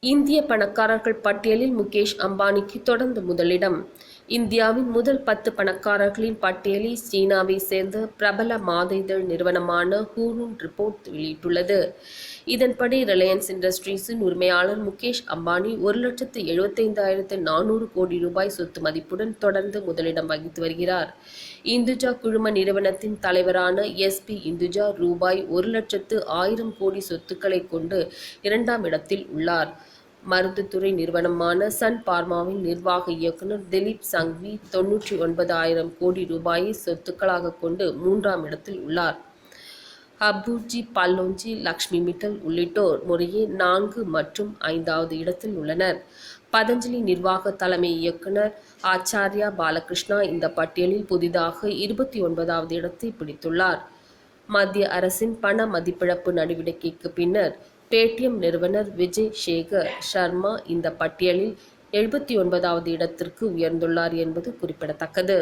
இந்திய பணக்காரர்கள் பட்டியலில் முகேஷ் அம்பானிக்கு தொடர்ந்து முதலிடம். இந்தியாவின் முதல் 10 பணக்காரர்களின் பட்டியலை சீனாவை சேர்ந்த பிரபல மாத இதழ் நிறுவனமான ஹூருன் ரிப்போர்ட் வெளியிட்டுள்ளது. இதன்படி ரிலையன்ஸ் இண்டஸ்ட்ரீஸின் உரிமையாளர் முகேஷ் அம்பானி 1,75,400 கோடி ரூபாய் சொத்து மதிப்புடன் தொடர்ந்து முதலிடம் வகித்து வருகிறார். இந்துஜா குழும நிறுவனத்தின் தலைவரான SP இந்துஜா ரூபாய் 1,00,000 கோடி சொத்துக்களை கொண்டு 2ஆம் இடத்தில் உள்ளார். மருந்துத்துறை நிறுவனமான சன் பார்மாவின் நிர்வாக இயக்குநர் திலீப் சங்வி 99,000 கோடி ரூபாயை சொத்துக்களாக கொண்டு 3ஆம் இடத்தில் உள்ளார். அபுஜி பல்லோஞ்சி, லக்ஷ்மி மிட்டல் உள்ளிட்டோர் முறையே 4 மற்றும் 5வது இடத்தில் உள்ளனர். பதஞ்சலி நிர்வாக தலைமை இயக்குநர் ஆச்சார்யா பாலகிருஷ்ணா இந்த பட்டியலில் புதிதாக 29வது இடத்தை பிடித்துள்ளார். மத்திய அரசின் பண மதிப்பிழப்பு நடவடிக்கைக்கு பின்னர் பேடிஎம் நிறுவனர் விஜய் சேகர் சர்மா இந்த பட்டியலில் 79வது இடத்திற்கு உயர்ந்துள்ளார் என்பது குறிப்பிடத்தக்கது.